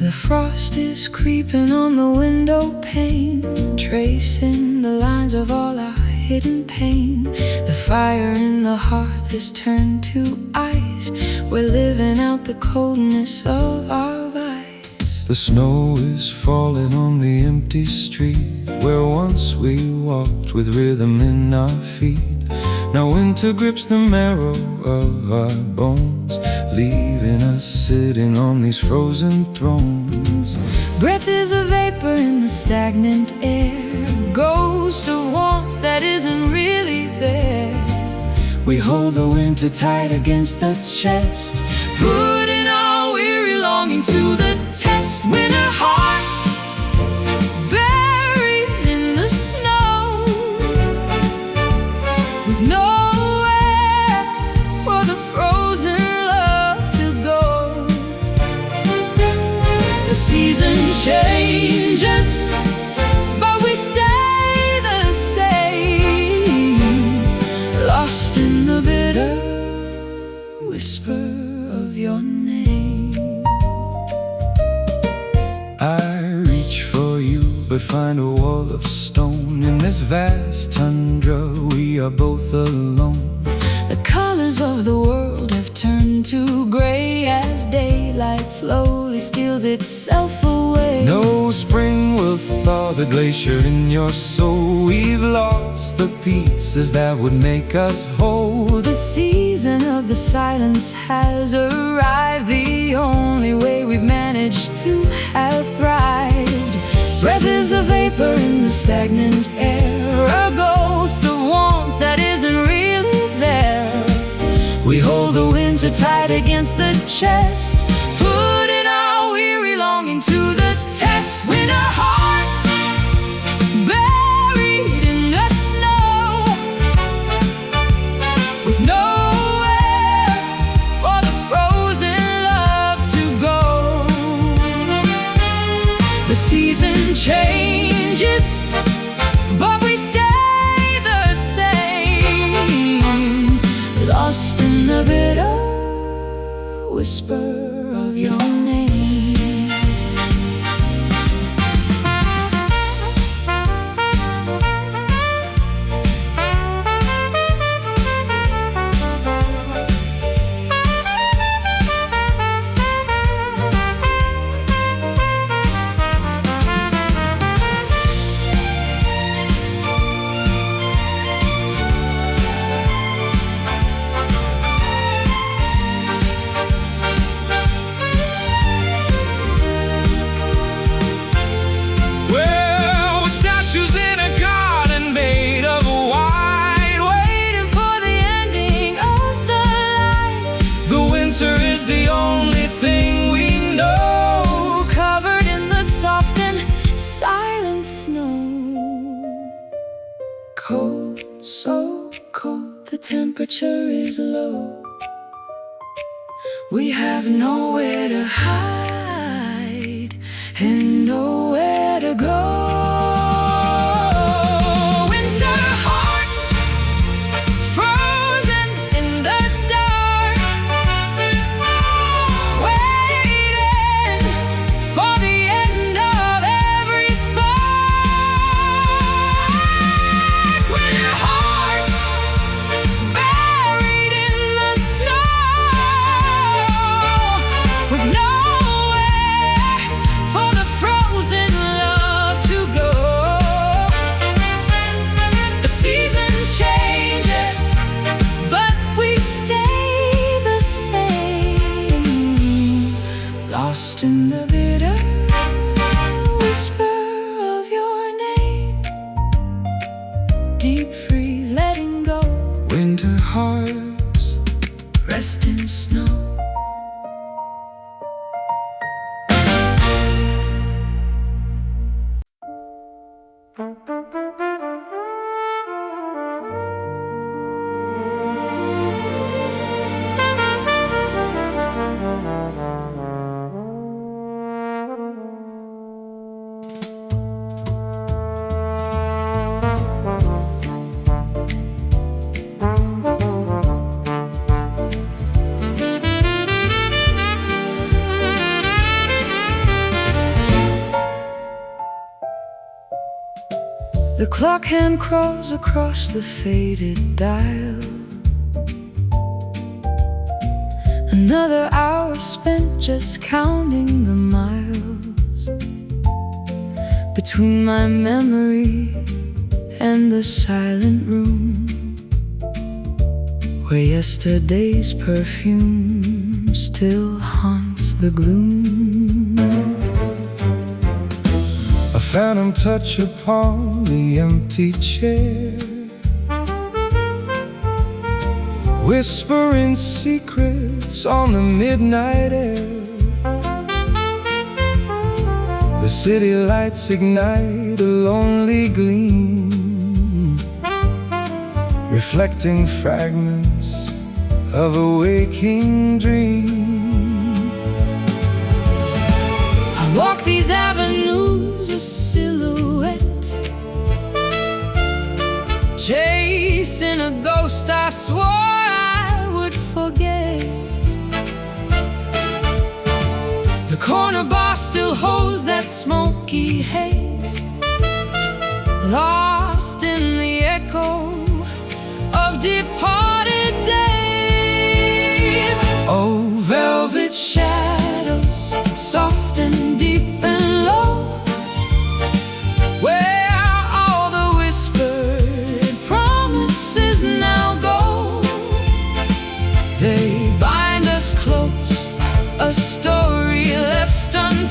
The frost is creeping on the window pane, tracing the lines of all our hidden pain. The fire in the hearth is turned to ice. We're living out the coldness of our vice. The snow is falling on the empty street where once we walked with rhythm in our feet. Now winter grips the marrow of our bones, leaving us sitting on these frozen thrones. Breath is a vapor in the stagnant air, a ghost of warmth that isn't really there. We hold the winter tight against the chest, putting our weary longing to the test. Winter hearts buried in the snow, with nowhere for the frozen love to go. The season changes, but we stay the same, lost in the bitter whisper of your name. I reach for you, but find a wall of stone. In this vast tundra, we are both alone. The colors of the world have turned into gray as daylight slowly steals itself away. No spring will thaw the glacier in your soul. We've lost the pieces that would make us whole. The season of the silence has arrived, the only way we've managed to have thrived. Breath is a vapor in the stagnant air, a ghost of warmth that isn't really there. We hold the winter tight against the chest, putting our weary longing to the test. Winter hearts buried in the snow, with nowhere for the frozen love to go. The season changes, but we stay the same, lost in the bitter whisper of your name. Cold, so cold, the temperature is low. We have nowhere to hide and nowhere to go. Winter hearts frozen in the dark, waiting for the end of every spark. Winter hearts buried in the snow, with nowhere for the frozen love to go. The season changes, but we stay the same, lost in the bitter whisper of your name. Deep freeze, letting go. Winter hearts rest in snow. The clock hand crawls across the faded dial. Another hour spent just counting the miles between my memory and the silent room where yesterday's perfume still haunts the gloom. A phantom touch upon the empty chair, whispering secrets on the midnight air. The city lights ignite a lonely gleam, reflecting fragments of a waking dream. I walk these avenues, a silhouette, chasing a ghost I swore I would forget. The corner bar still holds that smoky haze, lost in the echo of departed days. Oh,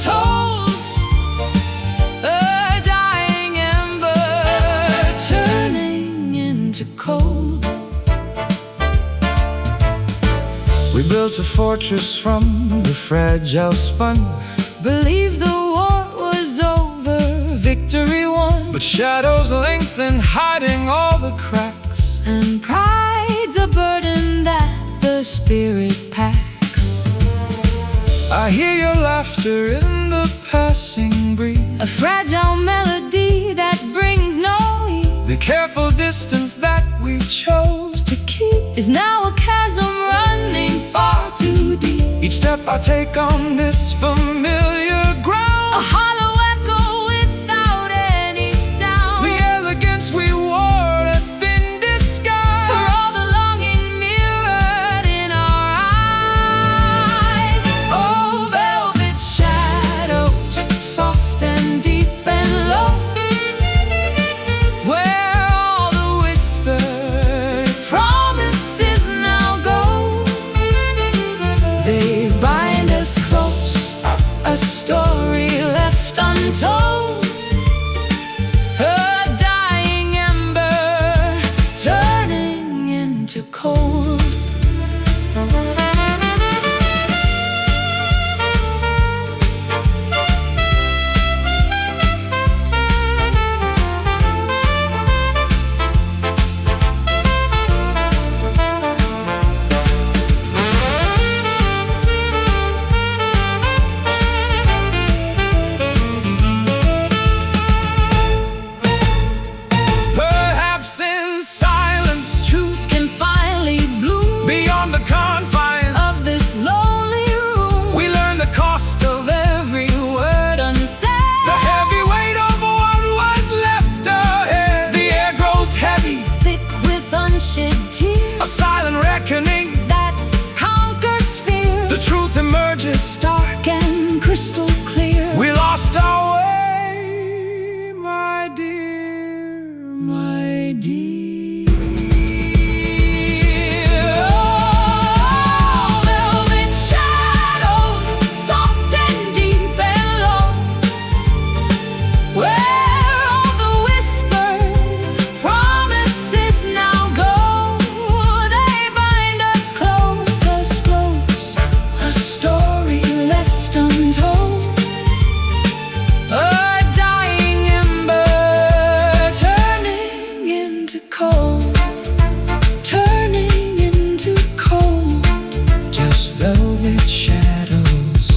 untold. A dying ember turning into cold. We built a fortress from the fragile spun. Believed the war was over, victory won. But shadows lengthen, hiding all the cracks. And pride's a burden that the spirit packs. I hear your laughter in the passing breeze, A fragile melody that brings no ease. the careful distance that we chose to keep Is now a chasm running far too deep. each step I take on this familiar ground. A hollow echo without any sound. The elegance we wore, a thin disguise. For all the longing mirrored in our eyes. Oh, velvet shadows, soft and deep and low, where all the whispered promises now go. They bind us close, a story left untold. A dying ember turning into cold. Perhaps in silence, Truth can finally bloom beyond the confines, of this lonely room. we learn the cost of Of every word unsaid. the heavy weight of what was left ahead. The air grows heavy, Thick with unshed tears a silent reckoning. that conquers fear. The truth emerges, Stark and crystal clear. we lost our way, my dear, My dear. Oh, velvet shadows, soft and deep and low, where all the whispered promises now go. They bind us close, a story left untold. A dying ember turning into cold. Turning into cold. just velvet shadows.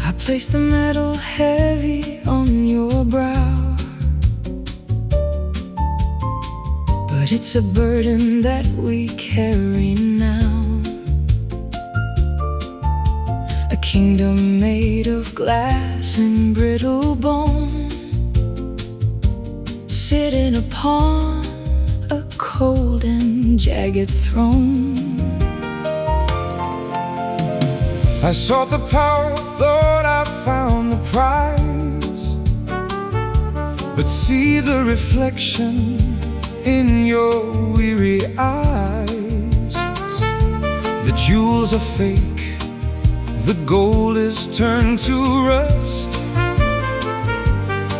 I place the metal heavy on your brow, but it's a burden that we carry now. A kingdom made of glass and brittle bone, sitting upon a cold and jagged throne. I sought the power, thought I found the prize, but see the reflection in your weary eyes. The jewels are fake, the gold is turned to rust.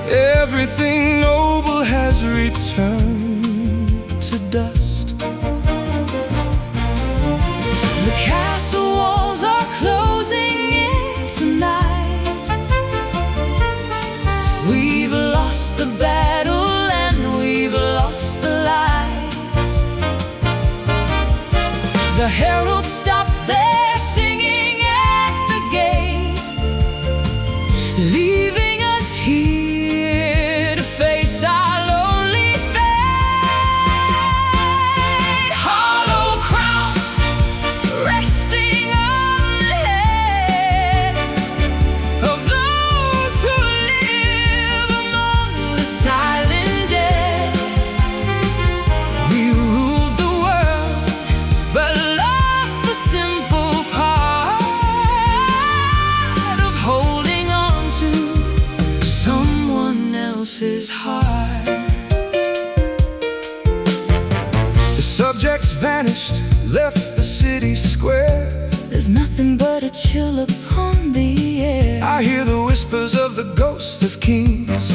Everything noble has returned to dust. The castle walls are closing in tonight. We've lost the battle and we've lost the light. The heralds stop their singing at the gate. leaving us here to face our lonely fate. Hollow crown resting on the head of those who live among the silent dead. We ruled the world, but lost the simple part of holding on to someone else's heart. The subjects vanished, left the city square. There's nothing but a chill upon the air, I hear the whispers of the ghosts of kings,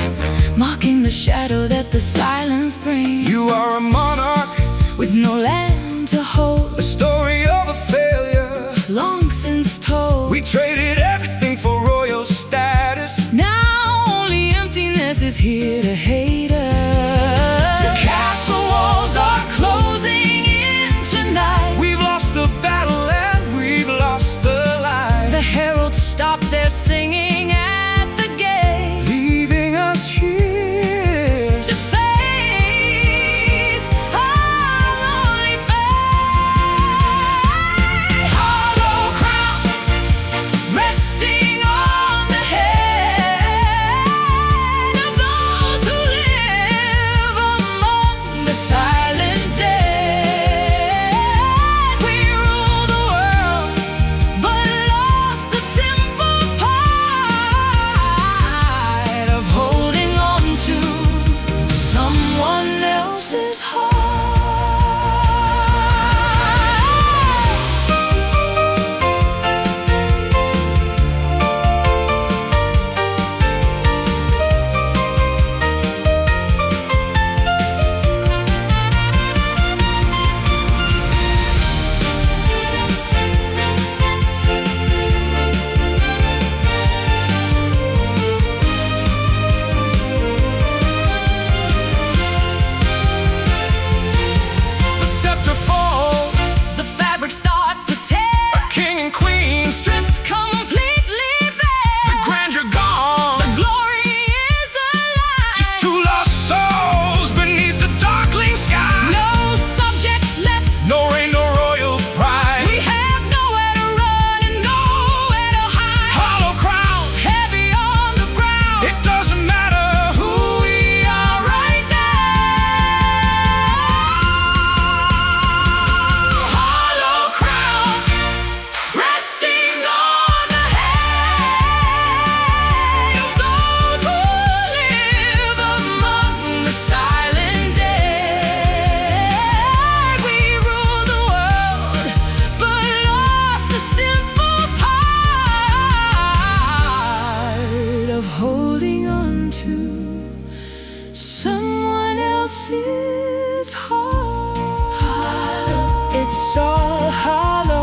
mocking the shadow that the silence brings. You are a monarch With no land to hold, a story of a failure. long since told. We traded everything for royal status. Now only emptiness is here to hate us. The castle walls are closing in tonight. We've lost the battle and we've lost the light. The heralds stop their singing at the gate, Leaving us here to face our lonely fate. Hollow crown resting on the head of those who live among the silent dead. We rule the world, but lost the simple part of holding on to someone else's heart. The scepter falls, The fabric starts to tear, king and queen stripped, completely bare. the grandeur gone. The glory is alive. Just two lost souls beneath the darkling sky. No subjects left. No reign, no royal pride. We have nowhere to run and nowhere to hide. Hollow crown, Heavy on the ground. it doesn't matter who we are right now. Hollow crown resting on the head of those who live among the silent dead. We rule the world, but lost the simple part of holding on to someone else's heart. It's all hollow.